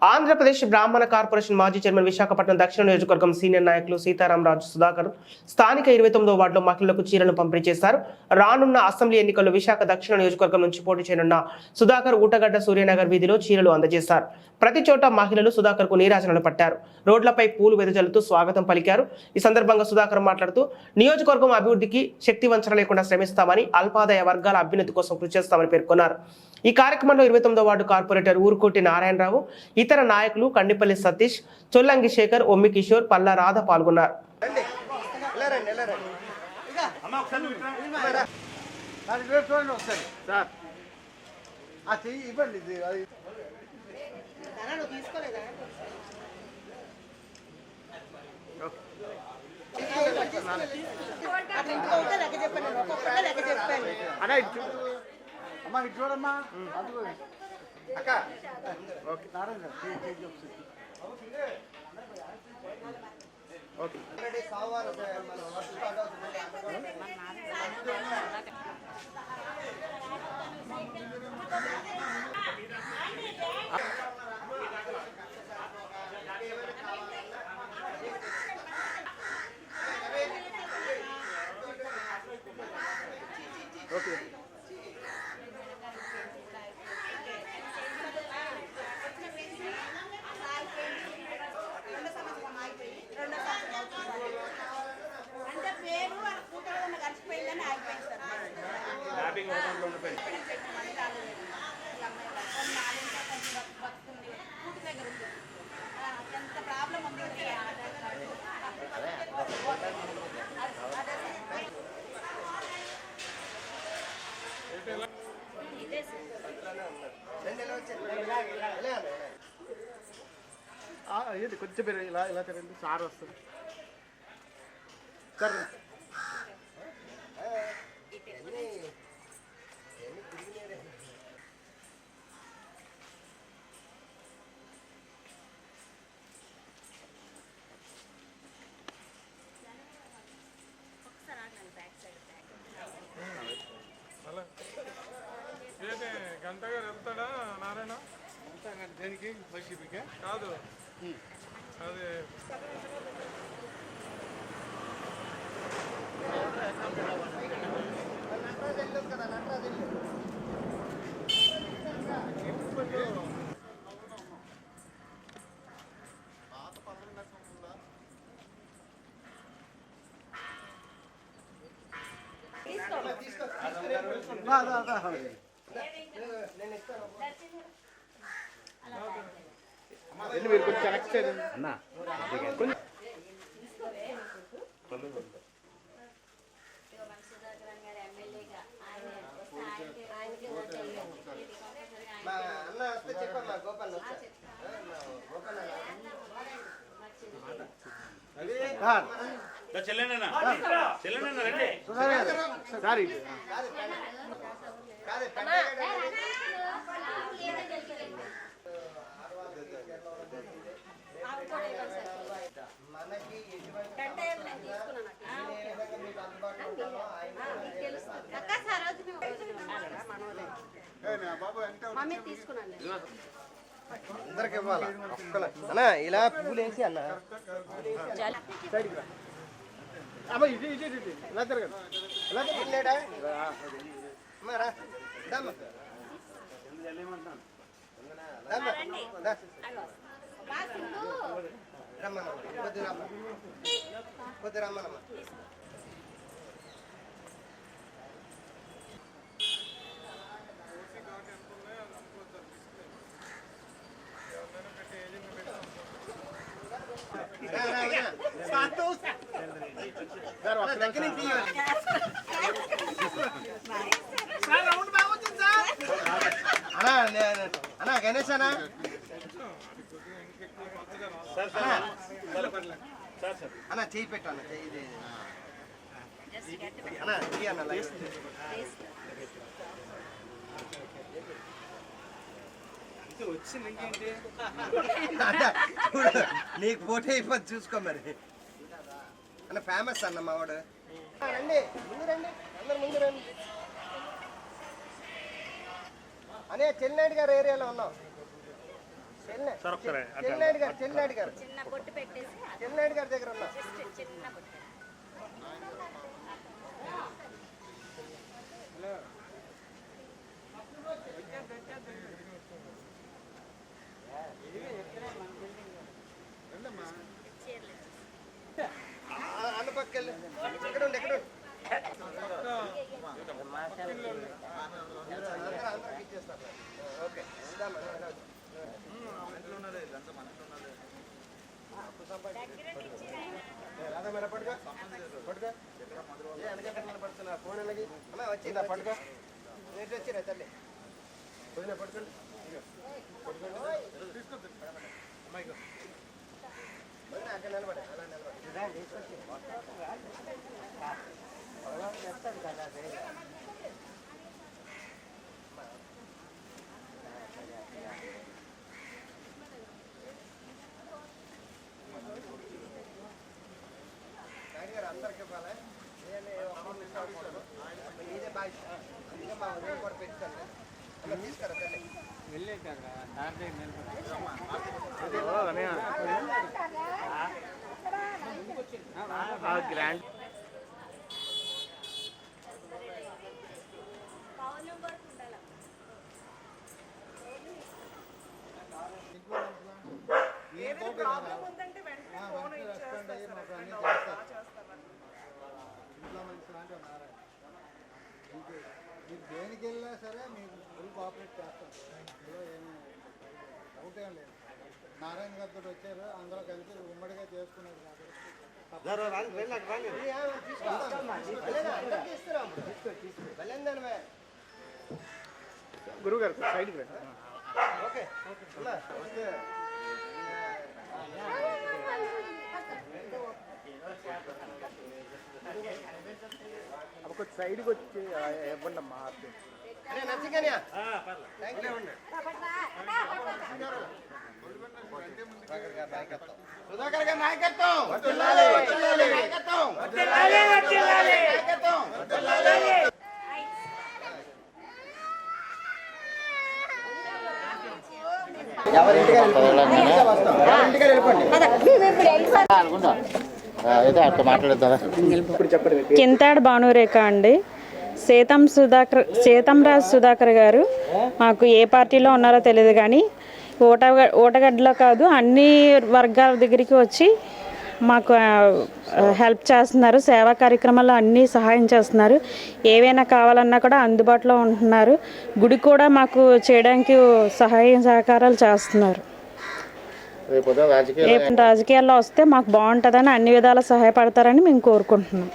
ఆంధ్రప్రదేశ్ బ్రాహ్మణ కార్పొరేషన్ మాజీ చైర్మన్ విశాఖపట్నం దక్షిణ నియోజకవర్గం సీనియర్ నాయకులు సీతారామరాజు సుధాకర్ స్థానిక 29వ వార్డులో మహిళలకు చీరలను పంపిణీ చేశారు. రానున్న అసెంబ్లీ ఎన్నికల్లో విశాఖ దక్షిణ నియోజకవర్గం నుంచి పోటీ చేయనున్న సుధాకర్ ఊటగడ్డ సూర్యనగర్ వీధిలో చీరలు అందజేశారు. ప్రతి చోట మహిళలు సుధాకర్ కు నీరాజనలు పట్టారు. రోడ్లపై పూలు వెదజల్లుతూ స్వాగతం పలికారు. ఈ సందర్భంగా సుధాకర్ మాట్లాడుతూ నియోజకవర్గం అభివృద్ధికి శక్తి వంచన లేకుండా శ్రమిస్తామని, అల్పాదాయ వర్గాల అభ్యున్నతి కోసం కృషి చేస్తామని పేర్కొన్నారు. ఈ కార్యక్రమంలో 29వ వార్డు కార్పొరేటర్ ఊరుకోటి నారాయణరావు, ఇతర నాయకులు కండిపల్లి సతీష్, చొల్లంగి శేఖర్, ఒమ్మి కిషోర్, పల్లా రాధ పాల్గొన్నారు. అమ్మా ఇటు చూడమ్మా అక్క ఓకే నారాయణ ఓకే ఓకే ఏంటి కొంచెం పేరు ఇలా ఇలా తిరండి సార్ వస్తుంది సార్ గంట గారు వెళ్తాడా నారాయణ? దేనికి వైసీపీకే కాదు, అది మీరు కొంచెం కనెక్ట్ చేయండి అన్న. సారీ అందరికి ఇవ్వాలా అన్నా, ఇలా పువ్వులు వేసి అన్న అమ్మ ఇది ఇది ఇది ఇలా తిరగండి ఇలా లేడా కొద్ది రమ్మనమ్మా. అన్నా గణేష్ అన్నా అన్నా చేయి పెట్టు అన్న, చెయ్యి అన్నా చెయ్యి అన్న. నీకు పోటీ అయిపోద్ది చూసుకో మరి అన్న. ఫేమస్ అన్న మావాడు. రండి ముందు రండి, అందరు ముందు రండి అనే చెన్నైట్ గారు ఏరియాలో ఉన్నాం. చెల్లినాయుడు గారు చిన్న బొట్టు పెట్టేసి చెల్లినాయుడు గారి దగ్గర ఉన్నా జస్ట్ చిన్న బొట్టు. అన్న పక్కకెళ్ళి ఎక్కడ ఉండి అందరికి ఇచ్చేస్తారు. ఓకే రాదా మేడం పట్టుకో పట్టుకో ఏ వెనక పడుతున్నా ఫోన్ అలాగే అమ్మా వచ్చిందా పట్టుకో రేటు వచ్చిరా తల్లి పోయినా పట్టుకోండి అక్కడ నిలబడి అలా నిలబడి అందరికి ఇవ్వాలి ఇదే బాయ్ అందుకే మా ఉదయం కూడా పెట్టుకోండి అలా తీసుకురా తల్లి మీరు దేనికి వెళ్ళినా సరే మీకు ఫుల్ కోఆపరేట్ చేస్తాం. ఇందులో ఏమి డౌట్ ఏం లేదు. నారాయణ గారితో వచ్చారు, అందరూ కలిసి ఉమ్మడిగా చేసుకున్నారు గురువు గారు సైడ్కి రండి. ఓకే ఒక సైడ్కి వచ్చి ఇవ్వండి అమ్మా సుధాకర్ గారి నాయకత్వం కింతాడు భానురేఖ అండి. సీతంరాజు సుధాకర్ గారు మాకు ఏ పార్టీలో ఉన్నారో తెలియదు కానీ ఓటగడ్డలో కాదు అన్ని వర్గాల దగ్గరికి వచ్చి మాకు హెల్ప్ చేస్తున్నారు. సేవా కార్యక్రమాల్లో అన్నీ సహాయం చేస్తున్నారు. ఏవైనా కావాలన్నా కూడా అందుబాటులో ఉంటున్నారు. గుడి కూడా మాకు చేయడానికి సహాయం సహకారాలు చేస్తున్నారు. రేపు రాజకీయాల్లో వస్తే మాకు బాగుంటుందని అన్ని విధాలా సహాయపడతారని మేము కోరుకుంటున్నాం.